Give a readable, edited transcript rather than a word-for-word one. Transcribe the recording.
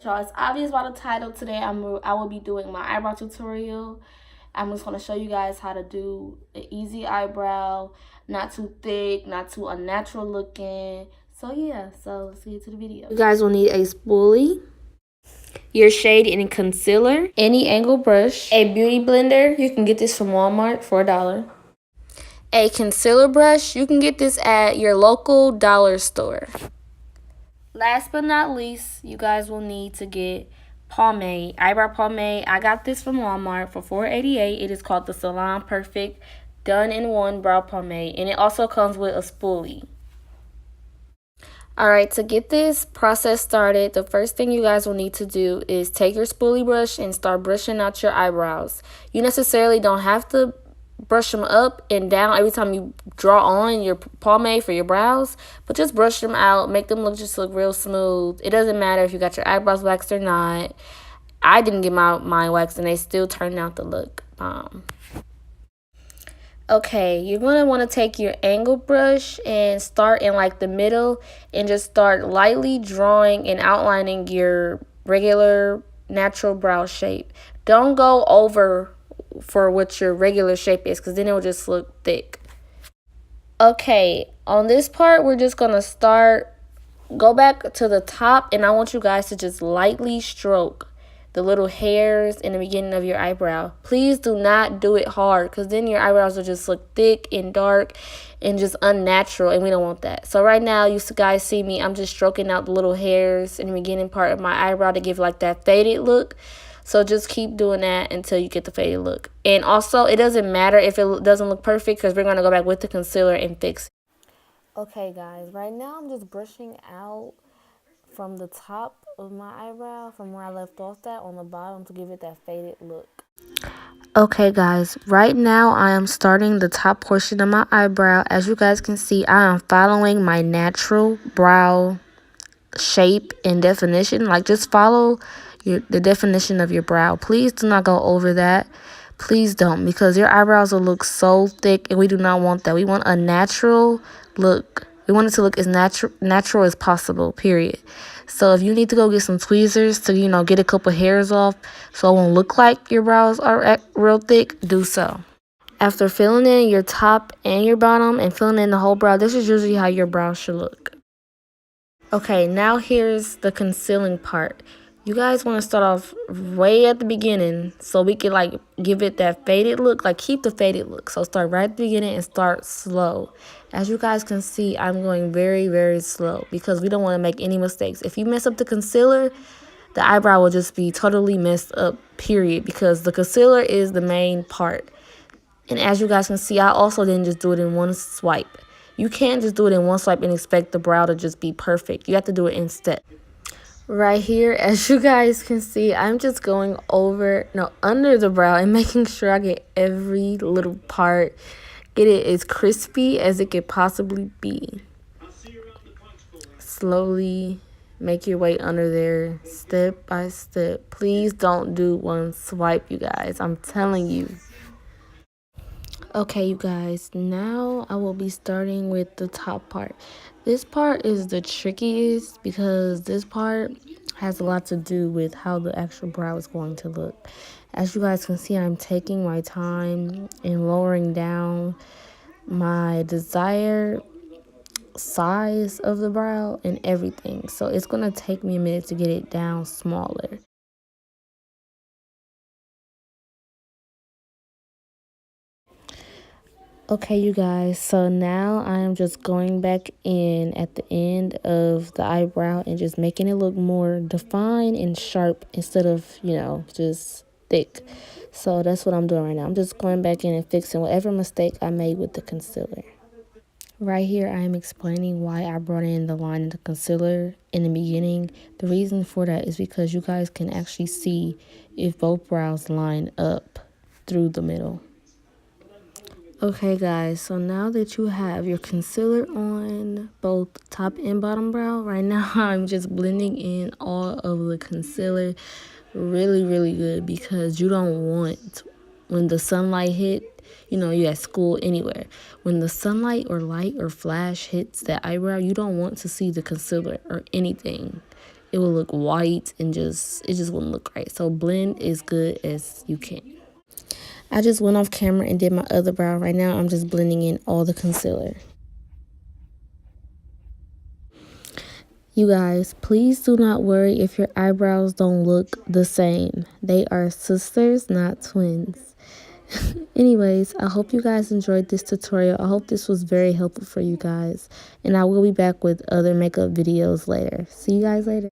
Y'all, it's obvious by the title. Today I will be doing my eyebrow tutorial. I'm just going to show you guys how to do an easy eyebrow, not too thick, not too unnatural looking. So yeah, so let's get to the video. You guys will need a spoolie, your shade and concealer, any angle brush, a beauty blender. You can get this from Walmart for $1. A concealer brush. You can get this at your local dollar store. Last but not least, you guys will need to get pomade, eyebrow pomade. I got this from Walmart for $4.88. It is called the Salon Perfect Done-in-One Brow Pomade, and it also comes with a spoolie. Alright, to get this process started, the first thing you guys will need to do is take your spoolie brush and start brushing out your eyebrows. You necessarily don't have to brush them up and down every time you draw on your pomade for your brows, but just brush them out, make them look real smooth. It doesn't matter if you got your eyebrows waxed or not. I didn't get mine waxed and they still turned out to look bomb. Okay, you're going to want to take your angle brush and start in like the middle and just start lightly drawing and outlining your regular natural brow shape. Don't go over for what your regular shape is, because then it will just look thick. Okay, on this part, we're just going to go back to the top, and I want you guys to just lightly stroke the little hairs in the beginning of your eyebrow. Please do not do it hard, because then your eyebrows will just look thick and dark and just unnatural, and we don't want that. So right now, you guys see me, I'm just stroking out the little hairs in the beginning part of my eyebrow to give like that faded look. So just keep doing that until you get the faded look. And also, it doesn't matter if it doesn't look perfect, because we're going to go back with the concealer and fix it. Okay, guys, right now I'm just brushing out from the top of my eyebrow, from where I left off that on the bottom, to give it that faded look. Okay, guys, right now I am starting the top portion of my eyebrow. As you guys can see, I am following my natural brow shape and definition. Like, just follow the definition of your brow. Please do not go over that. Please don't, because your eyebrows will look so thick, and we do not want that. We want a natural look. We want it to look as natural as possible, period. So if you need to go get some tweezers to, get a couple hairs off so it won't look like your brows are real thick, do so. After filling in your top and your bottom and filling in the whole brow, this is usually how your brows should look. Okay, now here's the concealing part. You guys want to start off way at the beginning so we can like give it that faded look, like keep the faded look. So start right at the beginning and start slow. As you guys can see, I'm going very, very slow because we don't want to make any mistakes. If you mess up the concealer, the eyebrow will just be totally messed up, period, because the concealer is the main part. And as you guys can see, I also didn't just do it in one swipe. You can't just do it in one swipe and expect the brow to just be perfect. You have to do it in steps. Right here, as you guys can see, I'm just going under the brow and making sure I get every little part, get it as crispy as it could possibly be. Slowly make your way under there, step by step. Please don't do one swipe, you guys. I'm telling you. Okay, you guys, now I will be starting with the top part. This part is the trickiest because this part has a lot to do with how the actual brow is going to look. As you guys can see, I'm taking my time and lowering down my desired size of the brow and everything. So it's going to take me a minute to get it down smaller. Okay, you guys, so now I am just going back in at the end of the eyebrow and just making it look more defined and sharp instead of, just thick. So that's what I'm doing right now. I'm just going back in and fixing whatever mistake I made with the concealer. Right here, I am explaining why I brought in the line of the concealer in the beginning. The reason for that is because you guys can actually see if both brows line up through the middle. Okay, guys, so now that you have your concealer on both top and bottom brow, right now I'm just blending in all of the concealer really, really good, because you don't want, when the sunlight hit, you at school, anywhere, when the sunlight or light or flash hits that eyebrow, you don't want to see the concealer or anything. it will look white and it just wouldn't look right. So blend as good as you can. I just went off camera and did my other brow. Right now I'm just blending in all the concealer. You guys, please do not worry if your eyebrows don't look the same. They are sisters, not twins. Anyways, I hope you guys enjoyed this tutorial. I hope this was very helpful for you guys. And I will be back with other makeup videos later. See you guys later.